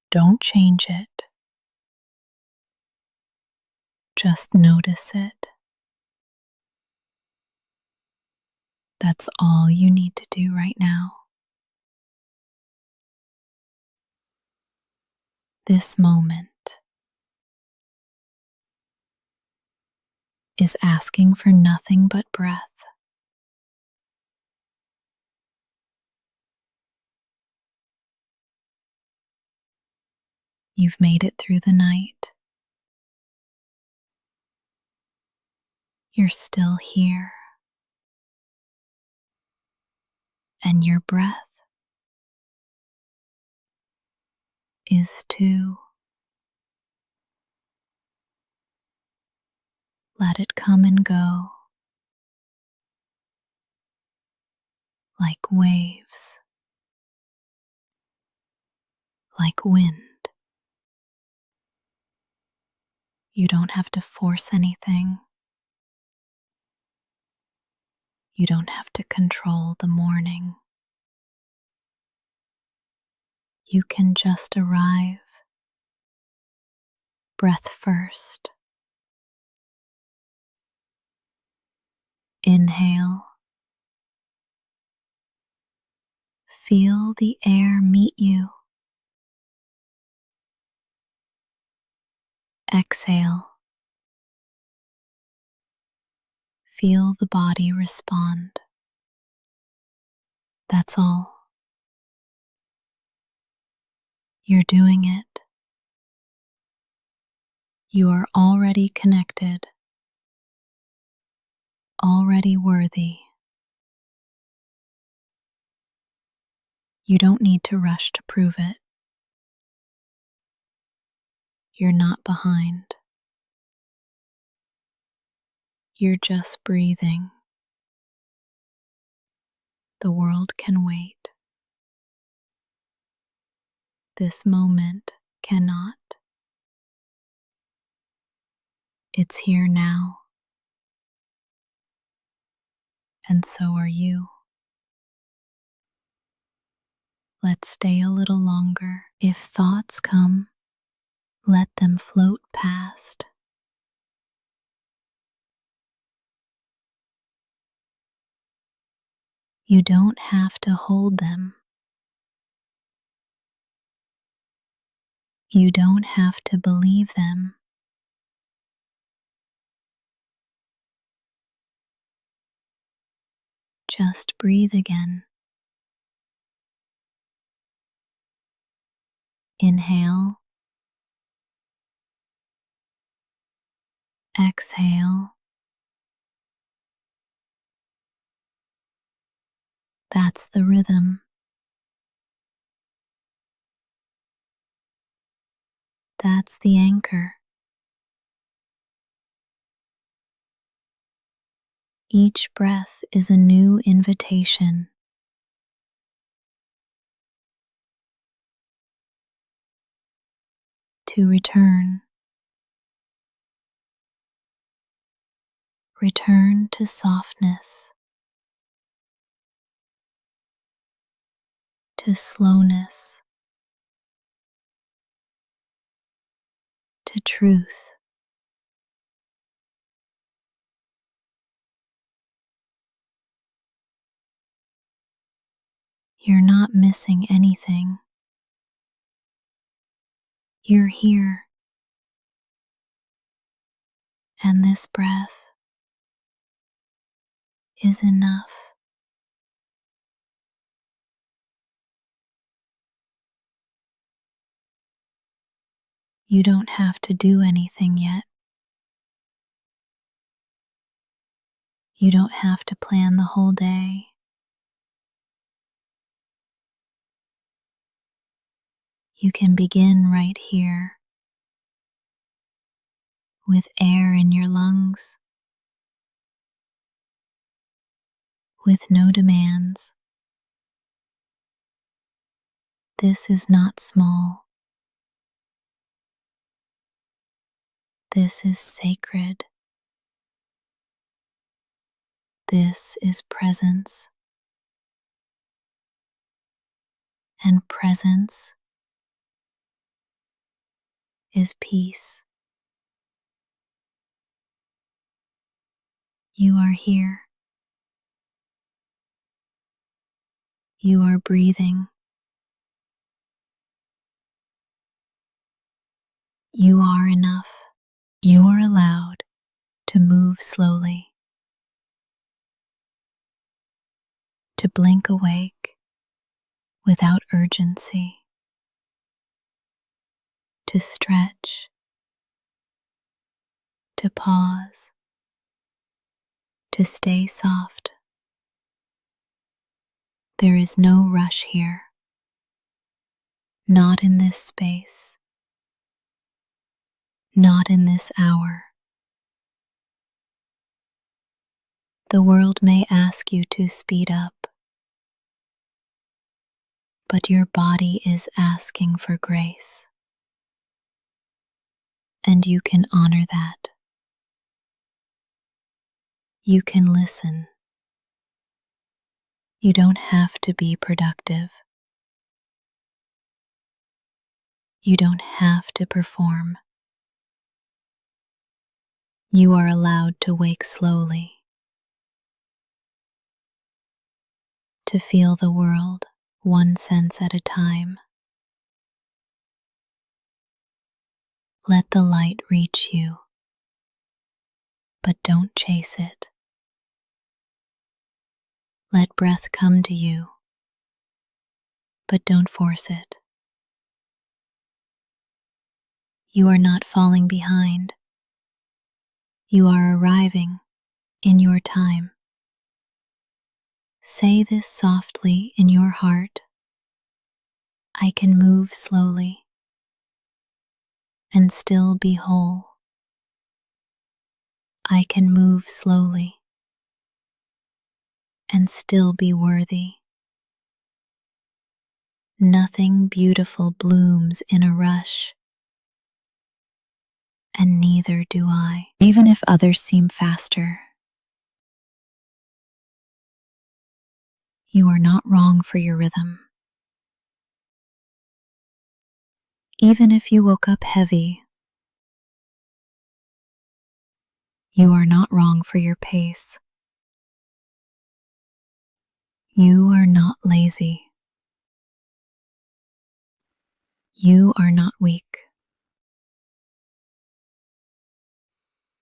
Don't change it. Just notice it. That's all you need to do right now. This moment is asking for nothing but breath. You've made it through the night. You're still here. And your breath is too. Let it come and go like waves, like wind. You don't have to force anything. You don't have to control the morning. You can just arrive, breath first. Inhale. Feel the air meet you. Exhale. Feel the body respond. That's all. You're doing it. You are already connected, already worthy. You don't need to rush to prove it. You're not behind. You're just breathing. The world can wait. This moment cannot. It's here now. And so are you. Let's stay a little longer. If thoughts come, let them float past. You don't have to hold them. You don't have to believe them. Just breathe again. Inhale. Exhale. That's the rhythm. That's the anchor. Each breath is a new invitation. To return. Return to softness. To slowness. To truth. You're not missing anything. You're here. And this breath is enough. You don't have to do anything yet. You don't have to plan the whole day. You can begin right here, with air in your lungs, with no demands. This is not small. This is sacred. This is presence. And presence is peace. You are here. You are breathing. You are enough. You are allowed to move slowly, to blink awake without urgency, to stretch, to pause, to stay soft. There is no rush here, not in this space, not in this hour. The world may ask you to speed up, but your body is asking for grace, and you can honor that. You can listen. You don't have to be productive. You don't have to perform. You are allowed to wake slowly, to feel the world one sense at a time. Let the light reach you, but don't chase it. Let breath come to you, but don't force it. You are not falling behind. You are arriving in your time. Say this softly in your heart. I can move slowly and still be whole. I can move slowly and still be worthy. Nothing beautiful blooms in a rush, and neither do I, even if others seem faster. You are not wrong for your rhythm. Even if you woke up heavy, you are not wrong for your pace. You are not lazy. You are not weak.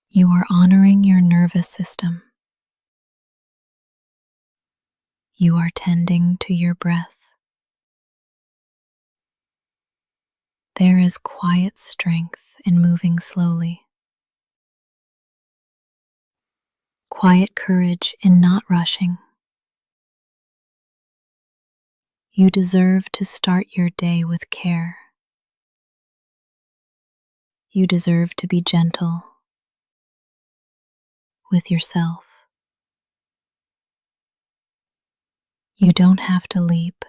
You are honoring your nervous system. You are tending to your breath. There is quiet strength in moving slowly. Quiet courage in not rushing. You deserve to start your day with care. You deserve to be gentle with yourself. You don't have to leap.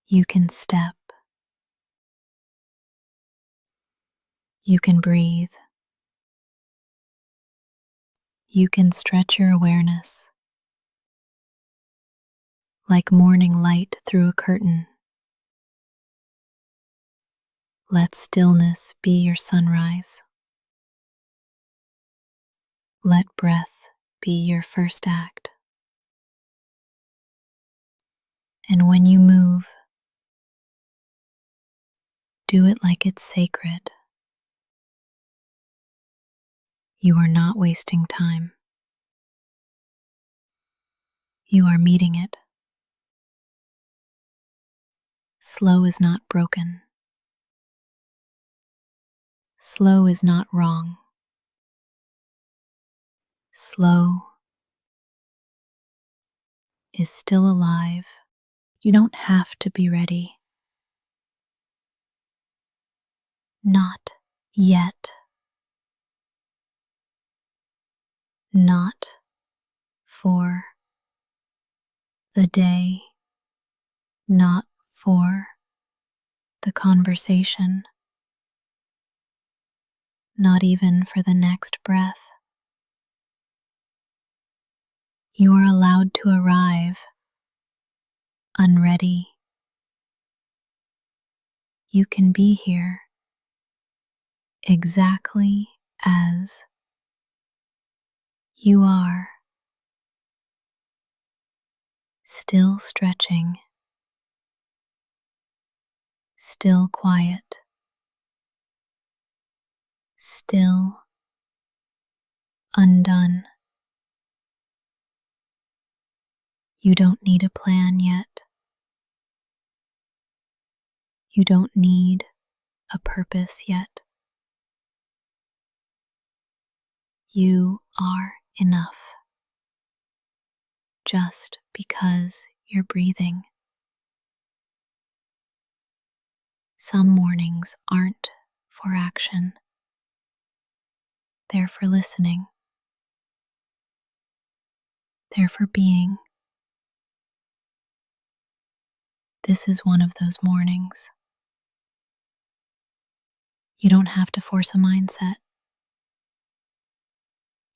You can step. You can breathe. You can stretch your awareness like morning light through a curtain. Let stillness be your sunrise. Let breath be your first act. And when you move, do it like it's sacred. You are not wasting time. You are meeting it. Slow is not broken. Slow is not wrong. Slow is still alive. You don't have to be ready. Not yet. Not for the day. Not for the conversation. Not even for the next breath. You are allowed to arrive unready. you can be here exactly as you are, still stretching, still quiet, still undone. You don't need a plan yet. You don't need a purpose yet. You are enough just because you're breathing. Some mornings aren't for action. They're for listening. They're for being. This is one of those mornings. You don't have to force a mindset.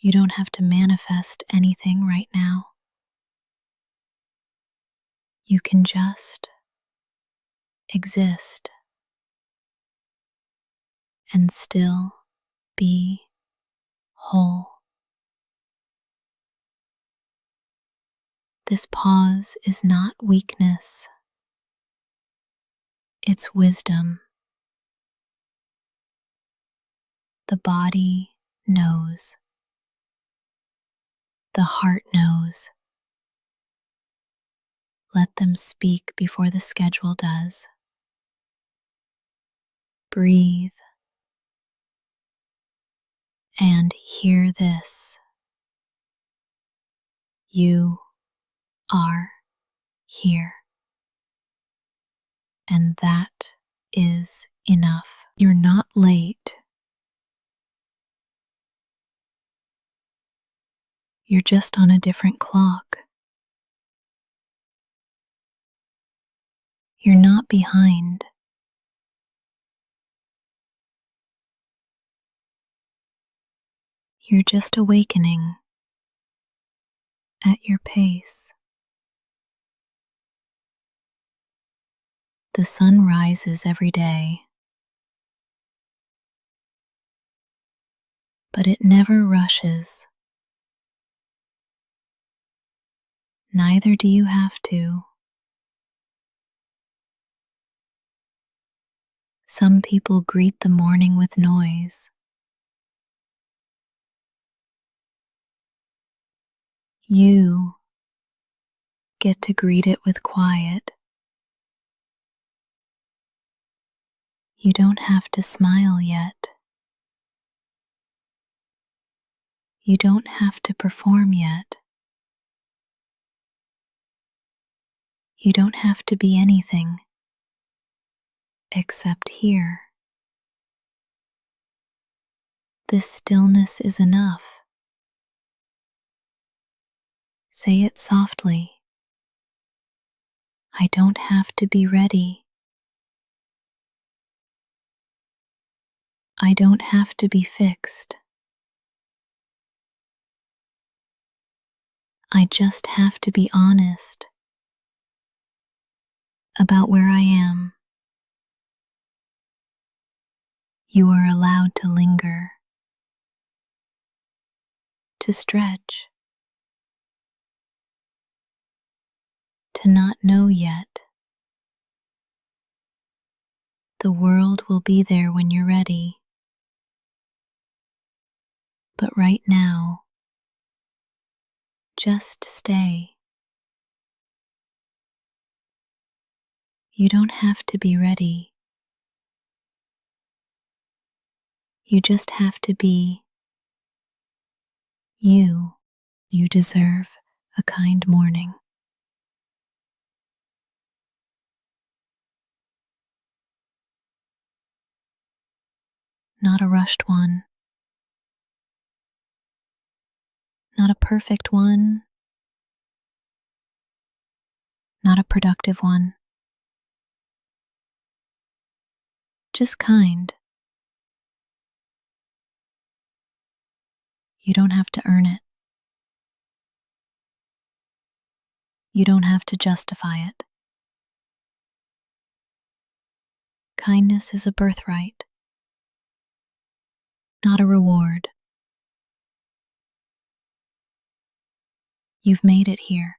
You don't have to manifest anything right now. You can just exist and still be whole. This pause is not weakness. It's wisdom. The body knows. The heart knows. Let them speak before the schedule does. Breathe and hear this. You are here. And that is enough. You're not late. You're just on a different clock. You're not behind. You're just awakening at your pace. The sun rises every day, but it never rushes. Neither do you have to. Some people greet the morning with noise. You get to greet it with quiet. You don't have to smile yet. You don't have to perform yet. You don't have to be anything except here. This stillness is enough. Say it softly. I don't have to be ready. I don't have to be fixed. I just have to be honest about where I am. You are allowed to linger, to stretch, to not know yet. The world will be there when you're ready. But right now, just stay. You don't have to be ready. You just have to be you. You deserve a kind morning. Not a rushed one. Not a perfect one. Not a productive one. Just kind. You don't have to earn it. You don't have to justify it. Kindness is a birthright, not a reward. You've made it here.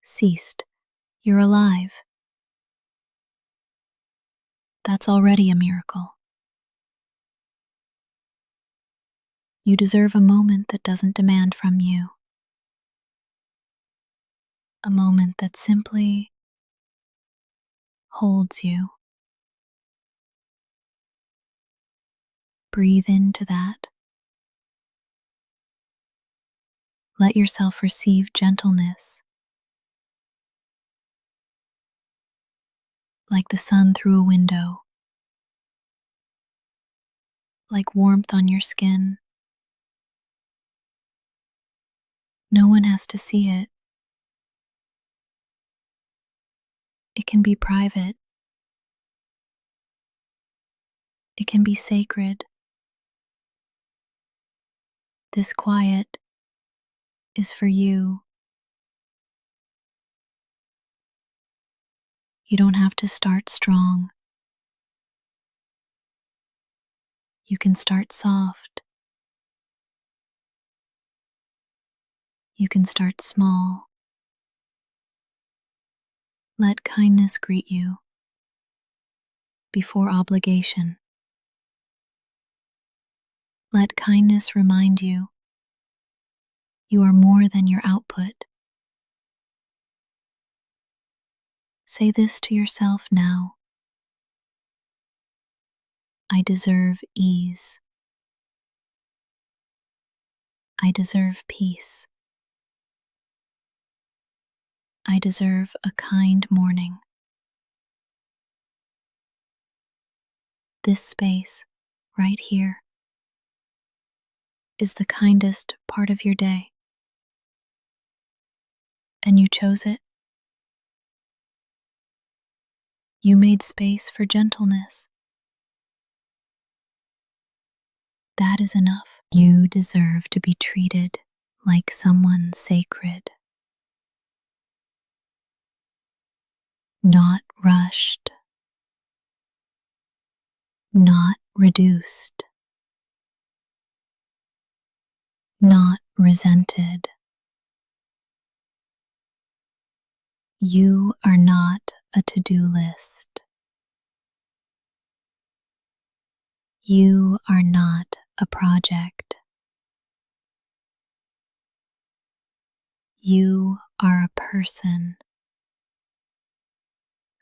Ceased. You're alive. That's already a miracle. You deserve a moment that doesn't demand from you. A moment that simply holds you. Breathe into that. Let yourself receive gentleness, like the sun through a window, like warmth on your skin. No one has to see it. It can be private. It can be sacred. This quiet is for you. You don't have to start strong. You can start soft. You can start small. Let kindness greet you before obligation. Let kindness remind you you are more than your output. Say this to yourself now. I deserve ease. I deserve peace. I deserve a kind morning. This space, right here, is the kindest part of your day. And you chose it. You made space for gentleness. That is enough. You deserve to be treated like someone sacred. Not rushed. Not reduced. Not resented. You are not a to-do list. You are not a project. You are a person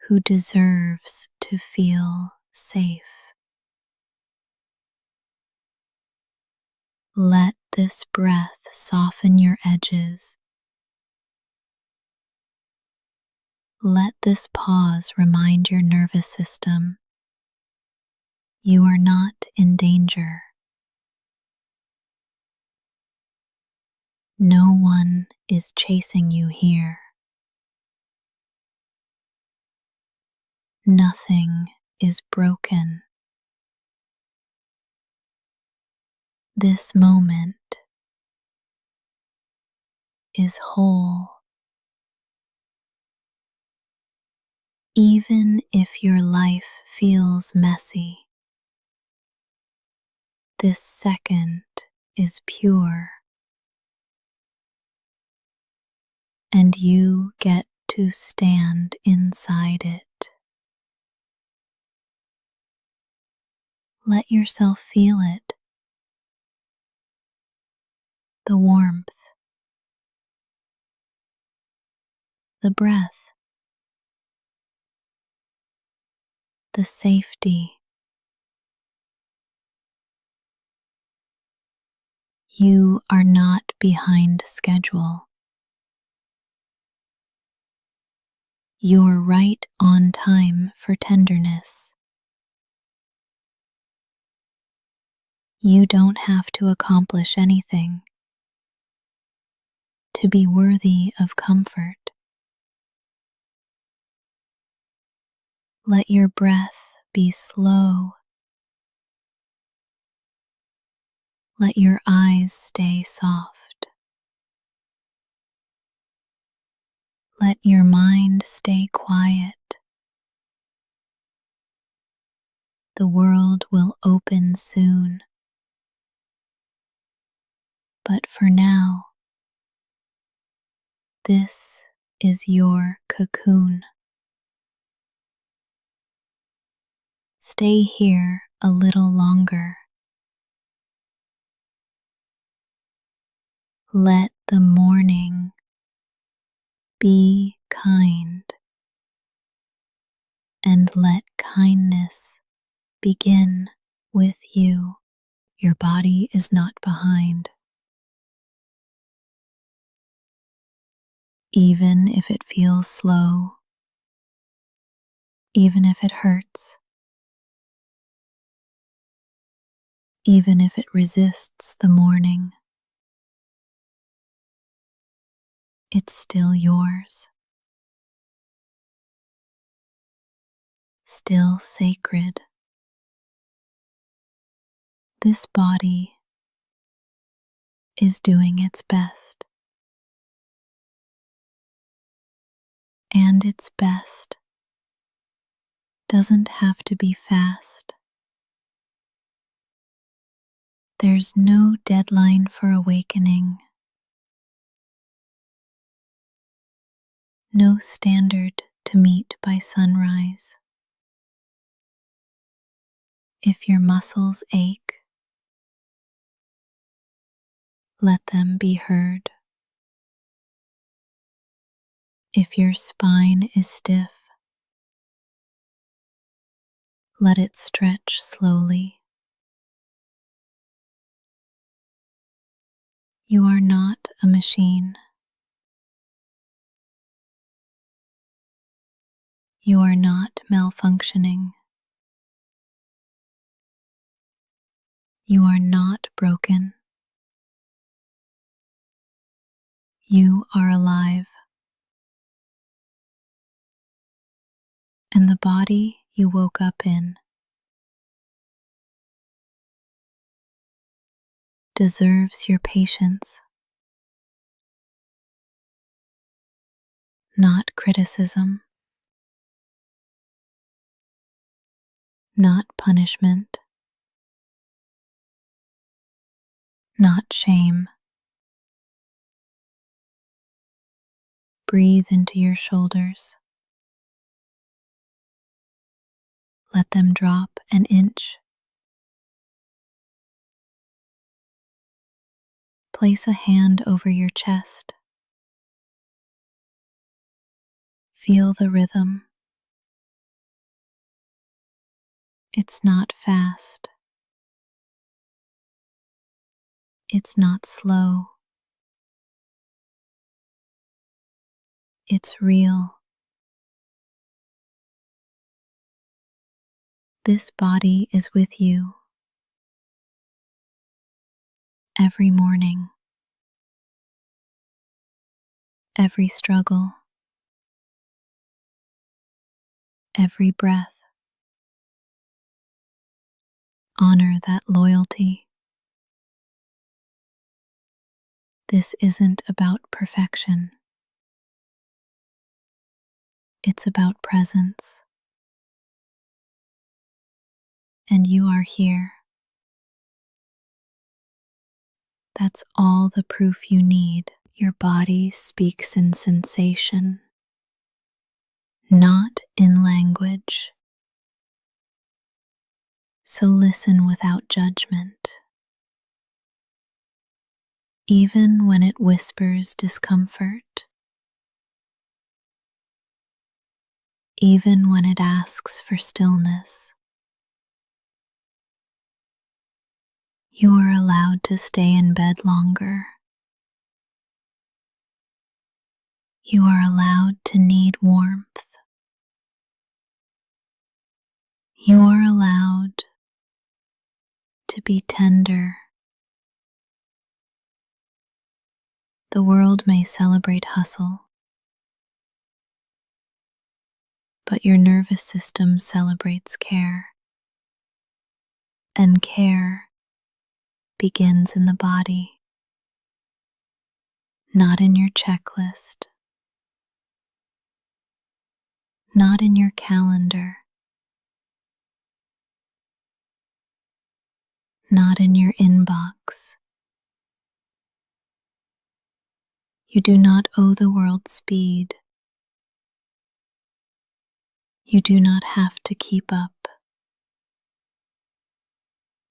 who deserves to feel safe. Let this breath soften your edges. Let this pause remind your nervous system you are not in danger. No one is chasing you here. Nothing is broken. This moment is whole. Even if your life feels messy, this second is pure. And you get to stand inside it. Let yourself feel it. The warmth, the breath, the safety. You are not behind schedule. You're right on time for tenderness. You don't have to accomplish anything to be worthy of comfort. Let your breath be slow. Let your eyes stay soft. Let your mind stay quiet. the world will open soon. But for now, this is your cocoon. Stay here a little longer. Let the morning be kind, and let kindness begin with you. Your body is not behind. Even if it feels slow, even if it hurts, even if it resists the morning, it's still yours, still sacred. This body is doing its best, and its best doesn't have to be fast. There's no deadline for awakening, no standard to meet by sunrise. If your muscles ache, let them be heard. If your spine is stiff, let it stretch slowly. You are not a machine. You are not malfunctioning. You are not broken. You are alive. And the body you woke up in deserves your patience, not criticism, not punishment, not shame. Breathe into your shoulders. Let them drop an inch. Place a hand over your chest. Feel the rhythm. It's not fast. It's not slow. It's real. This body is with you every morning, every struggle, every breath. Honor that loyalty. This isn't about perfection. It's about presence. And you are here. That's all the proof you need. Your body speaks in sensation, not in language. So listen without judgment. Even when it whispers discomfort, even when it asks for stillness, you are allowed to stay in bed longer. You are allowed to need warmth. You are allowed to be tender. The world may celebrate hustle, but your nervous system celebrates care. And care begins in the body, not in your checklist, not in your calendar, not in your inbox. You do not owe the world speed. You do not have to keep up.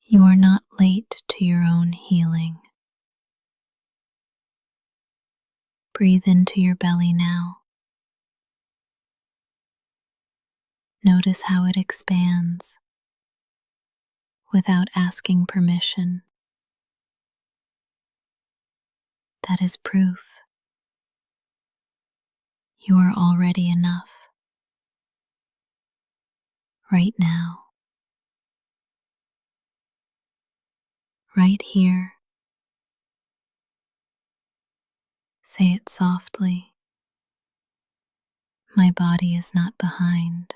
You are not late to your own healing. Breathe into your belly now. Notice how it expands without asking permission. That is proof you are already enough right now, right here. Say it softly. My body is not behind.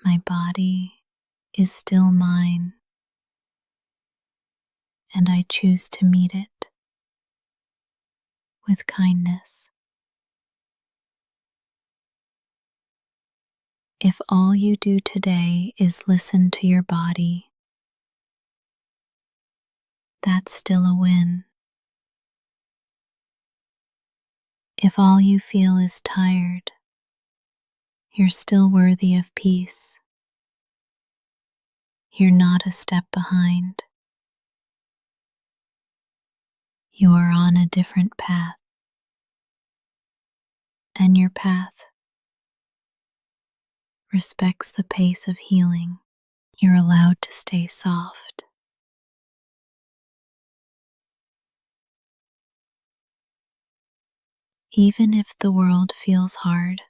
My body is still mine, and I choose to meet it with kindness. If all you do today is listen to your body, that's still a win. If all you feel is tired, you're still worthy of peace. You're not a step behind. You are on a different path, and your path respects the pace of healing. You're allowed to stay soft. Even if the world feels hard,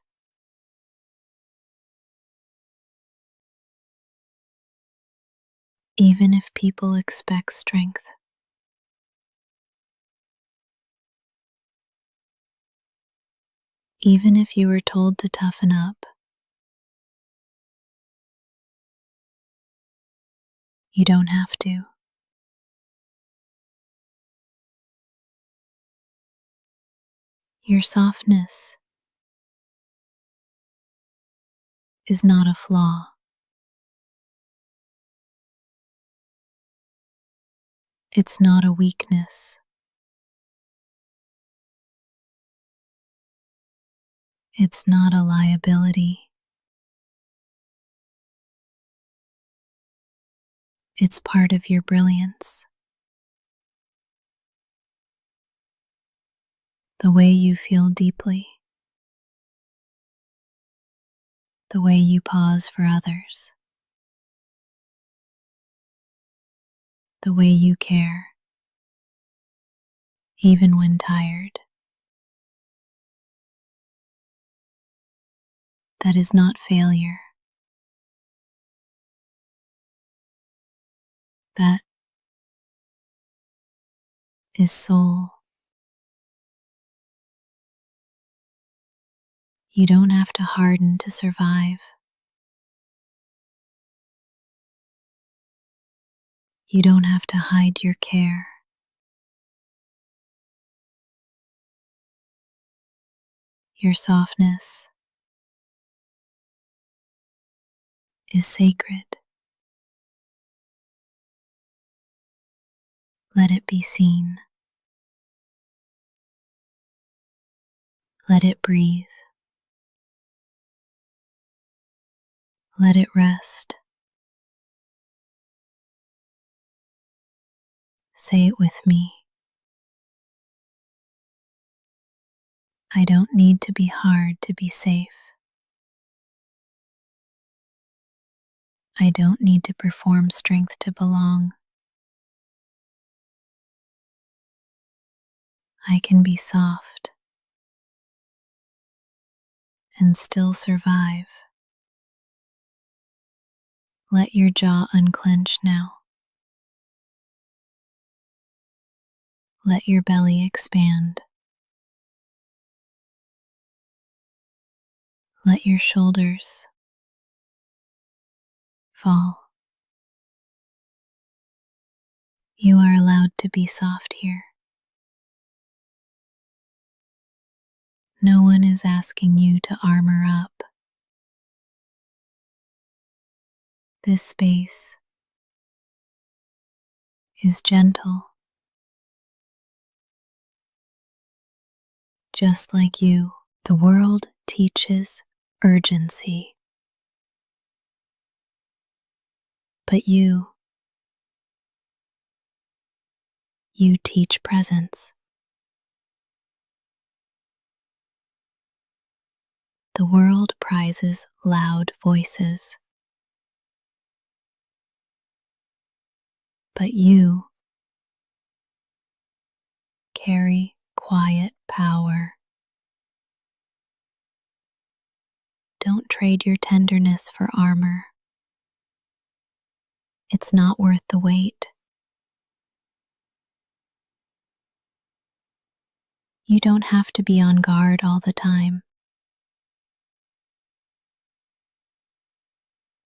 even if people expect strength, even if you were told to toughen up, you don't have to. Your softness is not a flaw. It's not a weakness. It's not a liability. It's part of your brilliance. The way you feel deeply, the way you pause for others, the way you care, even when tired. That is not failure. That is soul. You don't have to harden to survive. You don't have to hide your care. Your softness is sacred. Let it be seen. Let it breathe. Let it rest. Say it with me. I don't need to be hard to be safe. I don't need to perform strength to belong. I can be soft and still survive. Let your jaw unclench now. Let your belly expand. Let your shoulders fall. You are allowed to be soft here. No one is asking you to armor up. This space is gentle, just like you. The world teaches urgency, but you teach presence. The world prizes loud voices, but you carry quiet power. Don't trade your tenderness for armor. It's not worth the wait. You don't have to be on guard all the time.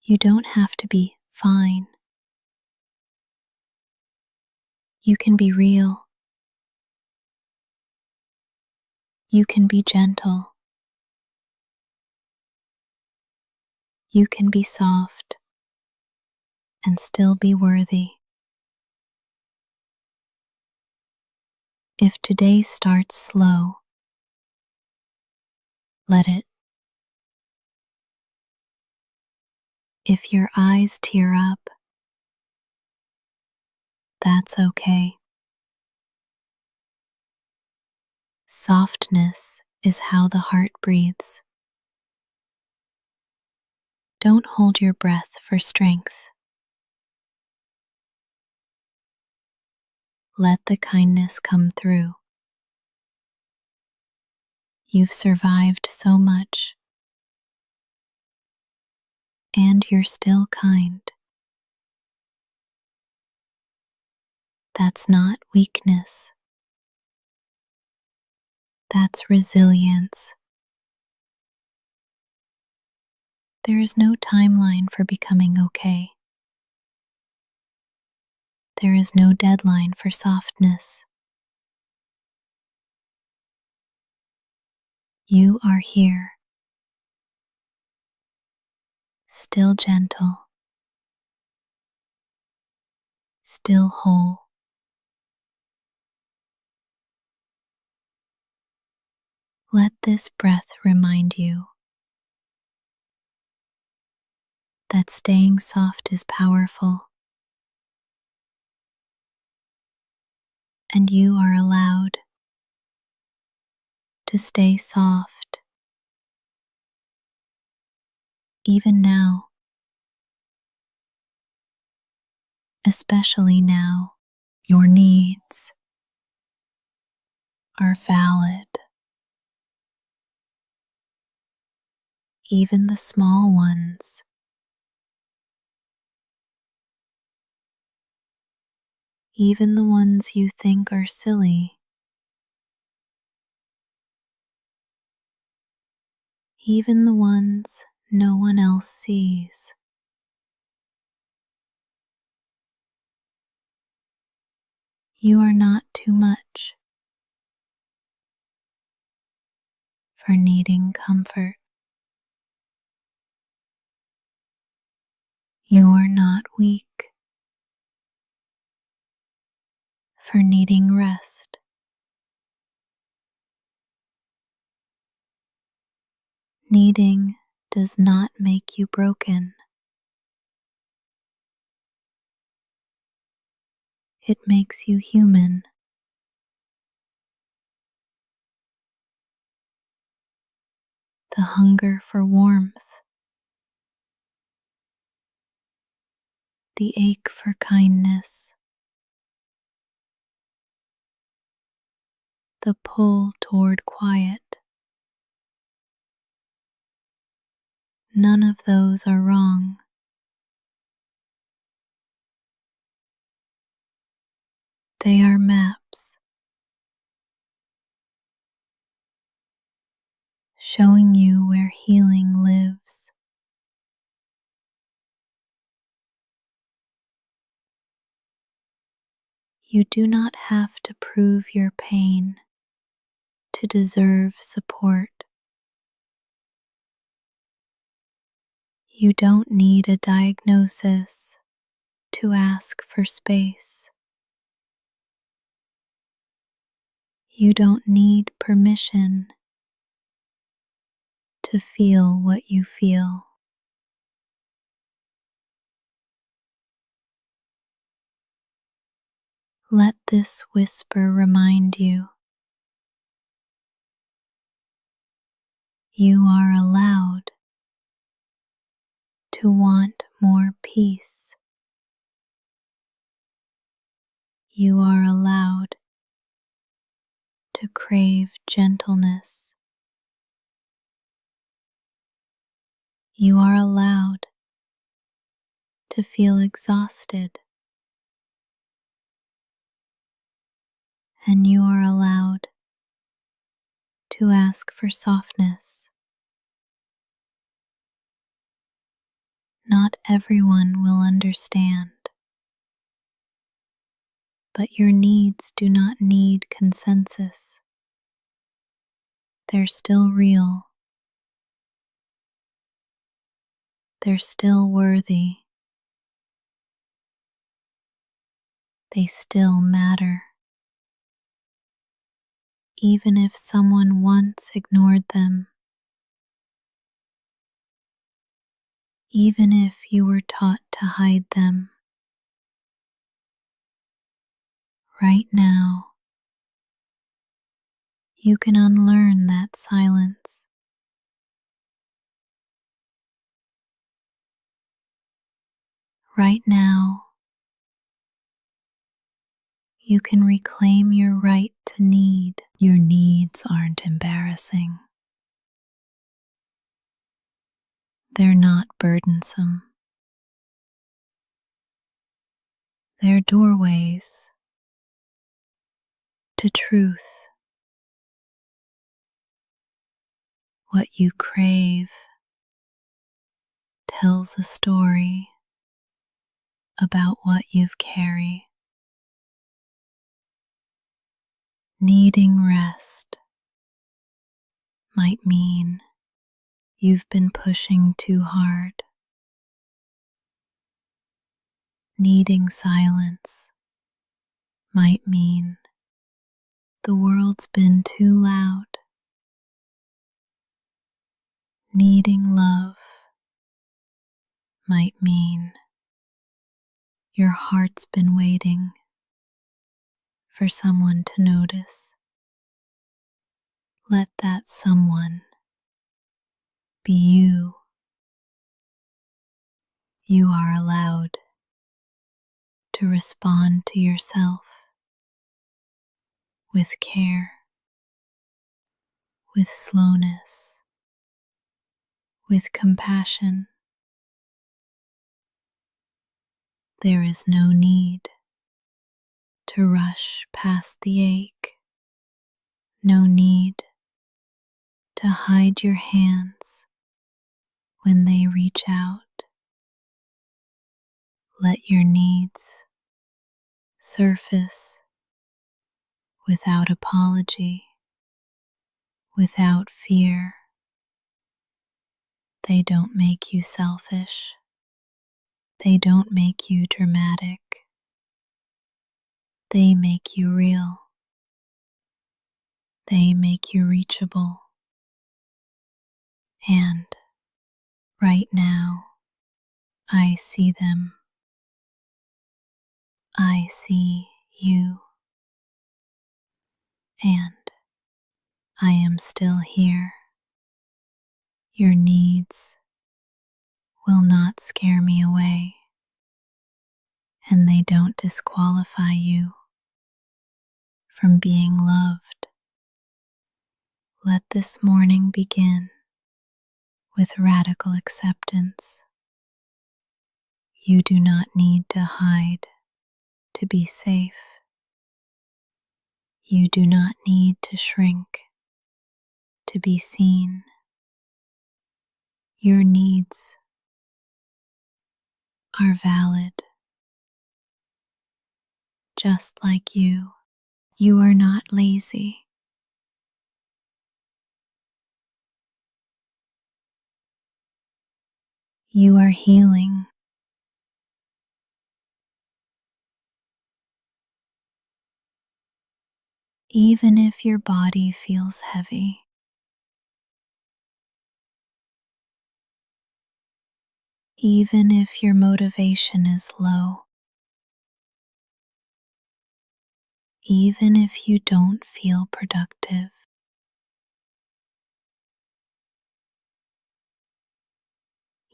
You don't have to be fine. You can be real. You can be gentle. You can be soft and still be worthy. If today starts slow, let it. If your eyes tear up, that's okay. Softness is how the heart breathes. Don't hold your breath for strength. Let the kindness come through. You've survived so much, and you're still kind. That's not weakness. That's resilience. There is no timeline for becoming okay. There is no deadline for softness. You are here, still gentle, still whole. Let this breath remind you that staying soft is powerful, and you are allowed to stay soft even now, especially now. Your needs are valid, even the small ones. Even the ones you think are silly. Even the ones no one else sees. You are not too much for needing comfort. You are not weak for needing rest. Needing does not make you broken. It makes you human. The hunger for warmth, the ache for kindness, the pull toward quiet. None of those are wrong. They are maps showing you where healing lives. You do not have to prove your pain to deserve support. You don't need a diagnosis to ask for space. You don't need permission to feel what you feel. Let this whisper remind you you are allowed to want more peace. You are allowed to crave gentleness. You are allowed to feel exhausted. And you are allowed to ask for softness. Not everyone will understand, but your needs do not need consensus. They're still real. They're still worthy. They still matter. Even if someone once ignored them, even if you were taught to hide them, right now you can unlearn that silence. Right now you can reclaim your right to need. Your needs aren't embarrassing. They're not burdensome. They're doorways to truth. What you crave tells a story about what you've carried. Needing rest might mean you've been pushing too hard. Needing silence might mean the world's been too loud. Needing love might mean your heart's been waiting for someone to notice. Let that someone be you. You are allowed to respond to yourself with care, with slowness, with compassion. There is no need to rush past the ache, no need to hide your hands when they reach out. Let your needs surface without apology, without fear. They don't make you selfish. They don't make you dramatic. They make you real. They make you reachable. And right now, I see them. I see you. And I am still here. Your needs will not scare me away, and they don't disqualify you from being loved. Let this morning begin with radical acceptance. You do not need to hide to be safe. You do not need to shrink to be seen. Your needs are valid, just like you. You are not lazy. You are healing. even if your body feels heavy. Even if your motivation is low. Even if you don't feel productive.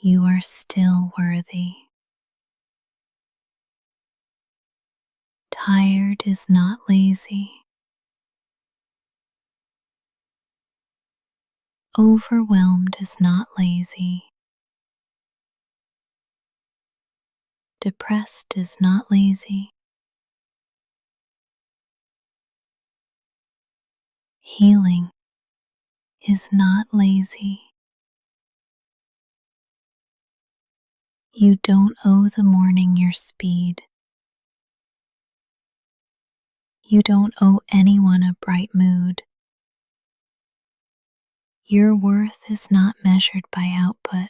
You are still worthy. Tired is not lazy. Overwhelmed is not lazy. Depressed is not lazy. Healing is not lazy. You don't owe the morning your speed. You don't owe anyone a bright mood. Your worth is not measured by output.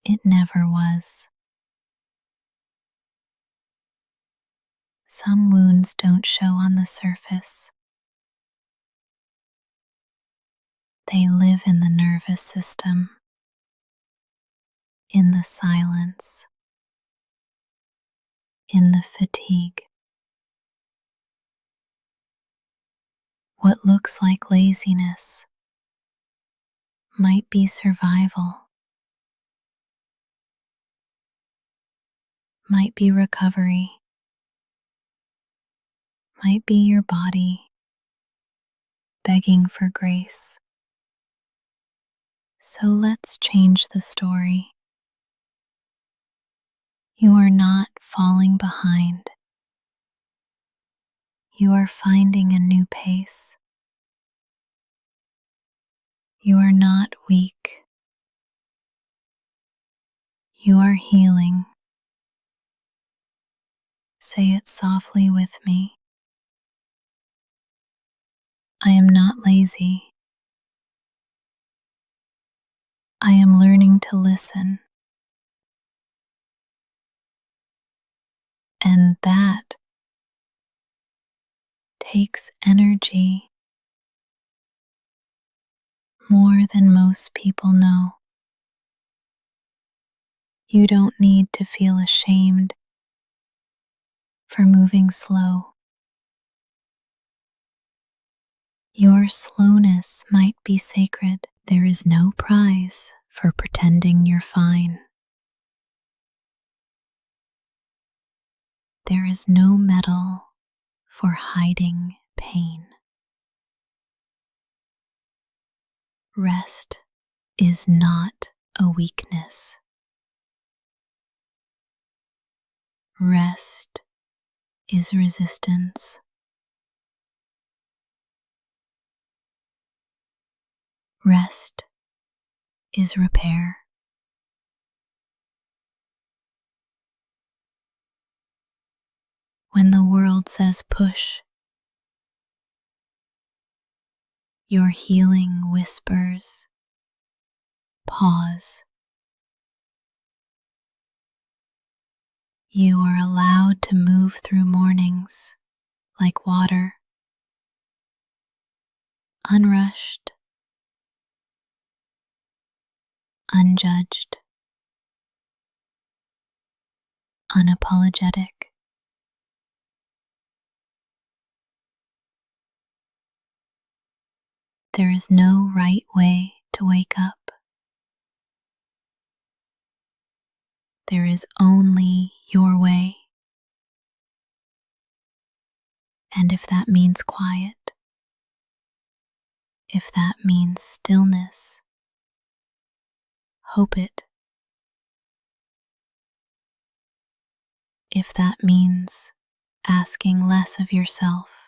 It never was. Some wounds don't show on the surface. They live in the nervous system, in the silence, in the fatigue. What looks like laziness might be survival, might be recovery, might be your body begging for grace. So let's change the story. You are not falling behind. You are finding a new pace. You are not weak. You are healing. Say it softly with me. I am not lazy. I am learning to listen. And that takes energy more than most people know. You don't need to feel ashamed for moving slow. Your slowness might be sacred. There is no prize for pretending you're fine. There is no medal for hiding pain. Rest is not a weakness. Rest is resistance. Rest is repair. When the world says push, your healing whispers, pause. You are allowed to move through mornings like water, unrushed, unjudged, unapologetic. There is no right way to wake up. There is only your way. And if that means quiet, if that means stillness, hope it. If that means asking less of yourself,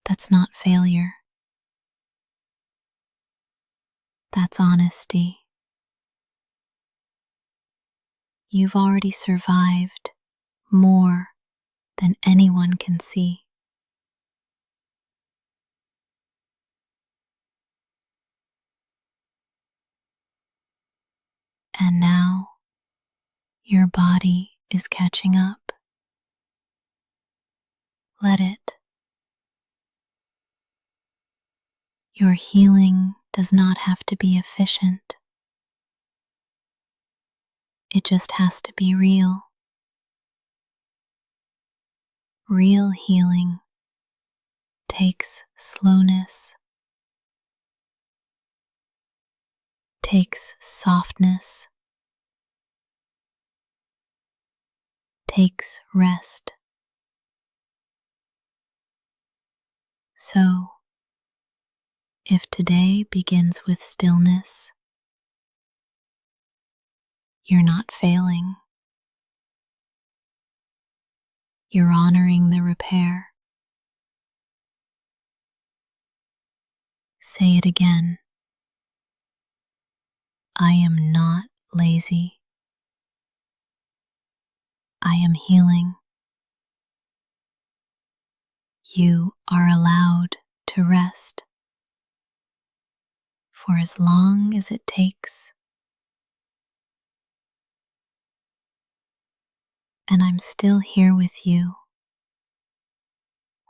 that's not failure. That's honesty. You've already survived more than anyone can see. And now your body is catching up. Let it. Your healing does not have to be efficient. It just has to be real. Real healing takes slowness, takes softness, takes rest. So, if today begins with stillness, you're not failing. You're honoring the repair. Say it again. I am not lazy. I am healing. You are allowed to rest for as long as it takes. And I'm still here with you,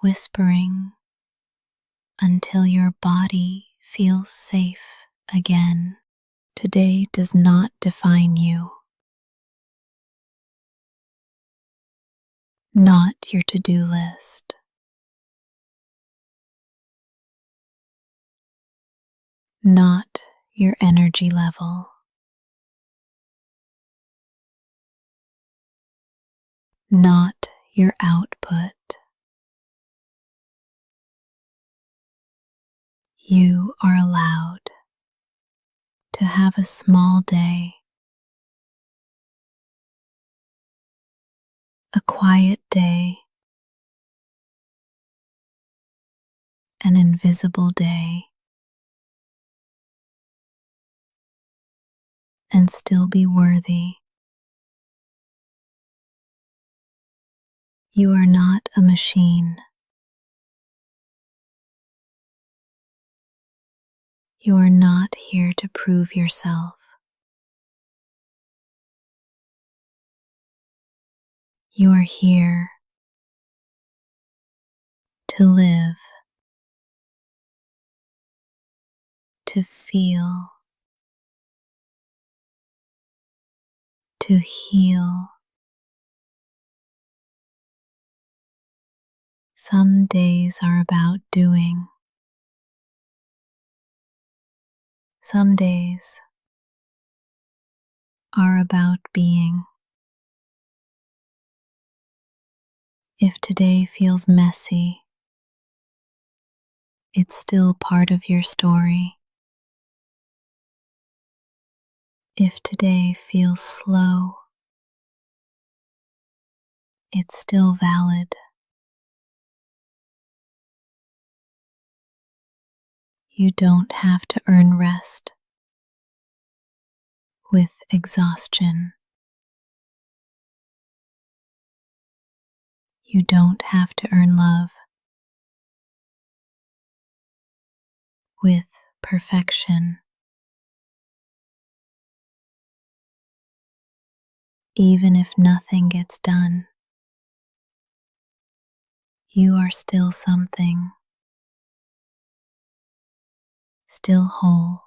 whispering until your body feels safe again. Today does not define you, not your to-do list, not your energy level, not your output. You are allowed to have a small day, a quiet day, an invisible day, and still be worthy. You are not a machine. You are not here to prove yourself. You are here to live, to feel, to heal. Some days are about doing. Some days are about being. If today feels messy, it's still part of your story. If today feels slow, it's still valid. You don't have to earn rest with exhaustion. You don't have to earn love with perfection. Even if nothing gets done, you are still something, still whole,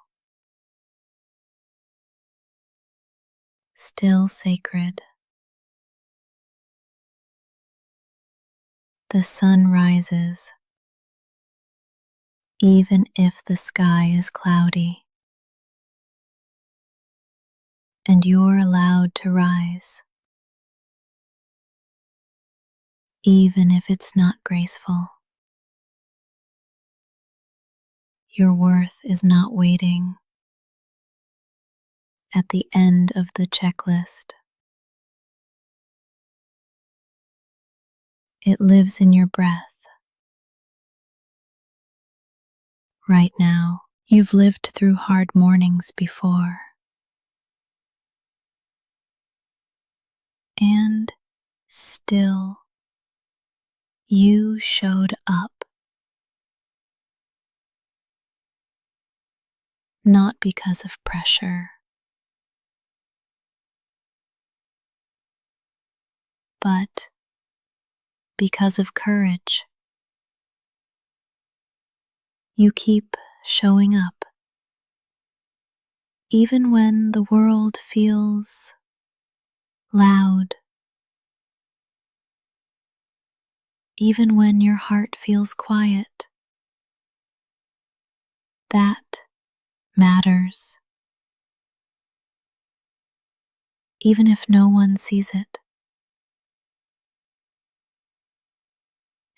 still sacred. The sun rises, even if the sky is cloudy, and you're allowed to rise, even if it's not graceful. Your worth is not waiting at the end of the checklist. It lives in your breath. Right now, you've lived through hard mornings before. And still, you showed up. Not because of pressure, but because of courage. You keep showing up, even when the world feels loud, even when your heart feels quiet. That matters, even if no one sees it.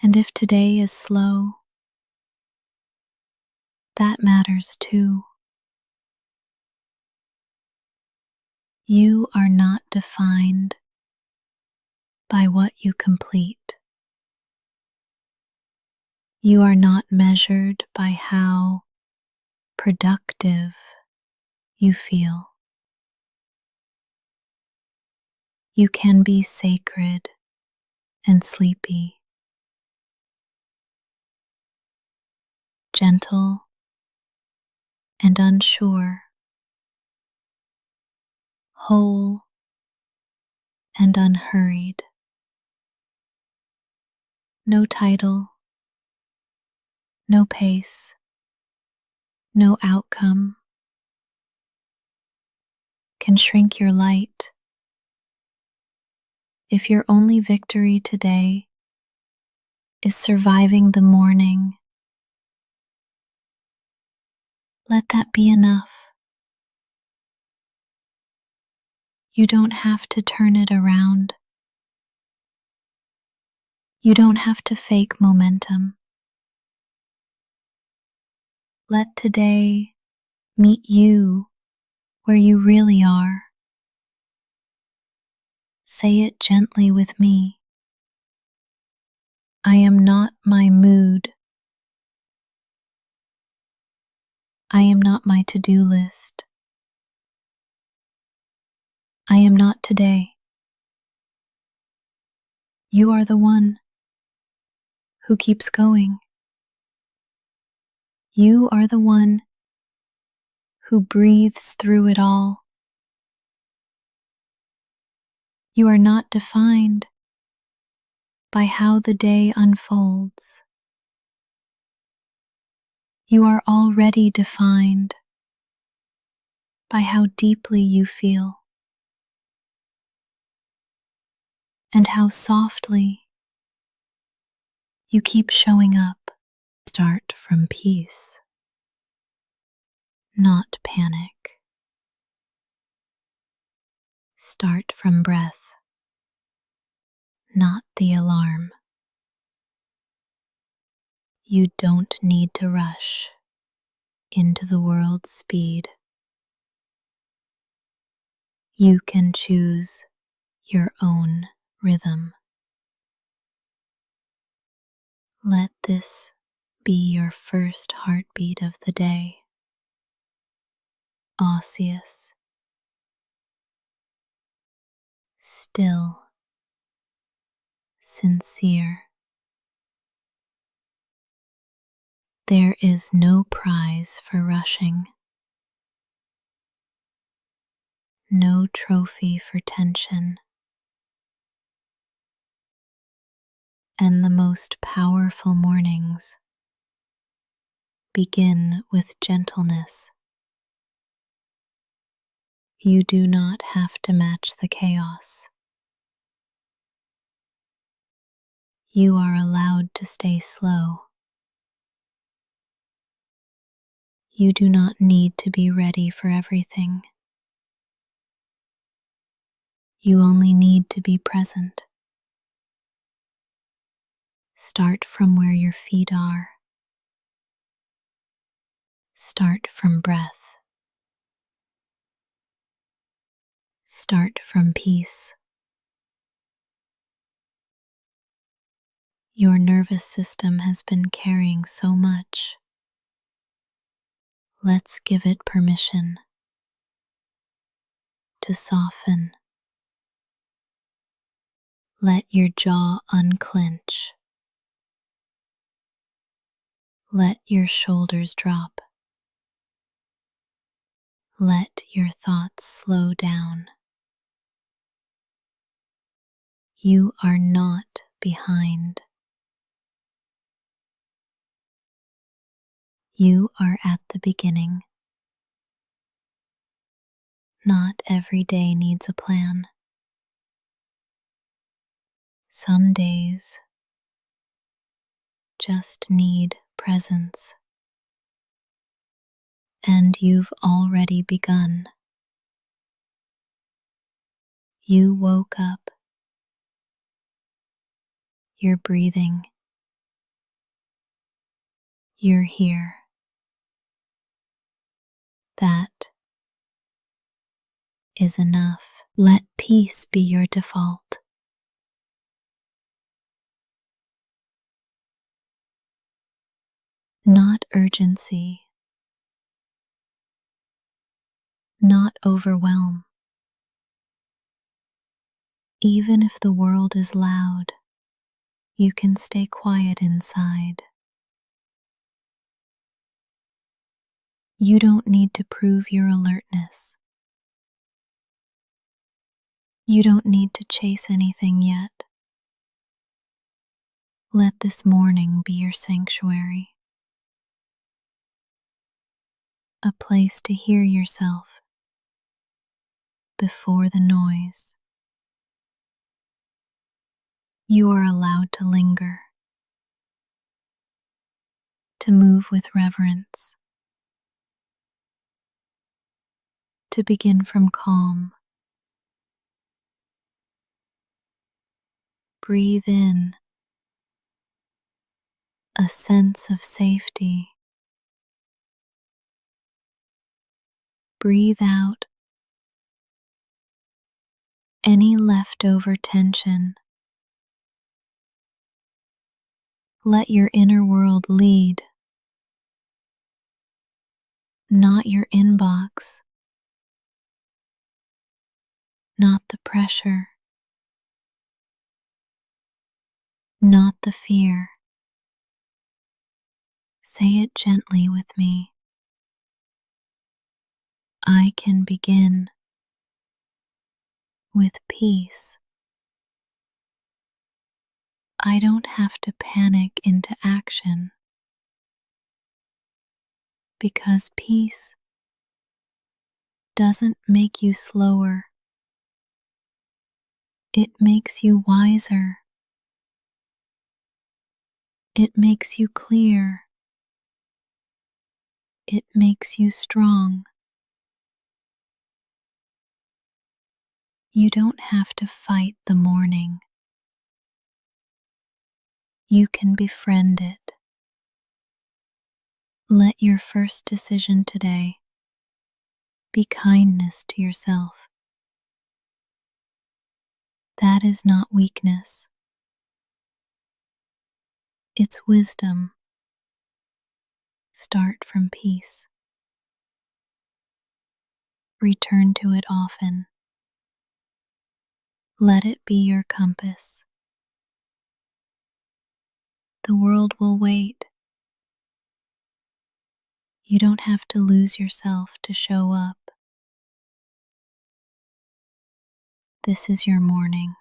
And if today is slow, that matters too. You are not defined by what you complete. You are not measured by how productive you feel. You can be sacred and sleepy, gentle and unsure, whole and unhurried. No title, no pace, no outcome can shrink your light. If your only victory today is surviving the morning, let that be enough. You don't have to turn it around. You don't have to fake momentum. Let today meet you where you really are. Say it gently with me. I am not my mood. I am not my to-do list. I am not today. You are the one who keeps going. You are the one who breathes through it all. You are not defined by how the day unfolds. You are already defined by how deeply you feel and how softly you keep showing up. Start from peace, not panic. Start from breath, not the alarm. You don't need to rush into the world's speed. You can choose your own rhythm. Let this be your first heartbeat of the day. Osseous, still, sincere. There is no prize for rushing, no trophy for tension, and the most powerful mornings begin with gentleness. You do not have to match the chaos. You are allowed to stay slow. You do not need to be ready for everything. You only need to be present. Start from where your feet are. Start from breath. Start from peace. Your nervous system has been carrying so much. Let's give it permission to soften. Let your jaw unclench. Let your shoulders drop. Let your thoughts slow down. You are not behind. You are at the beginning. Not every day needs a plan. Some days just need presence. And you've already begun. You woke up. You're breathing. You're here. That is enough. Let peace be your default. Not urgency. Not overwhelm. Even if the world is loud, you can stay quiet inside. You don't need to prove your alertness. You don't need to chase anything yet. Let this morning be your sanctuary. A place to hear yourself before the noise. You are allowed to linger, to move with reverence, to begin from calm. Breathe in a sense of safety. Breathe out any leftover tension. Let your inner world lead, not your inbox, not the pressure, not the fear. Say it gently with me. I can begin with peace. I don't have to panic into action, because peace doesn't make you slower. It makes you wiser. It makes you clear. It makes you strong. You don't have to fight the morning. You can befriend it. Let your first decision today be kindness to yourself. That is not weakness. It's wisdom. Start from peace. Return to it often. Let it be your compass. The world will wait. You don't have to lose yourself to show up. This is your morning.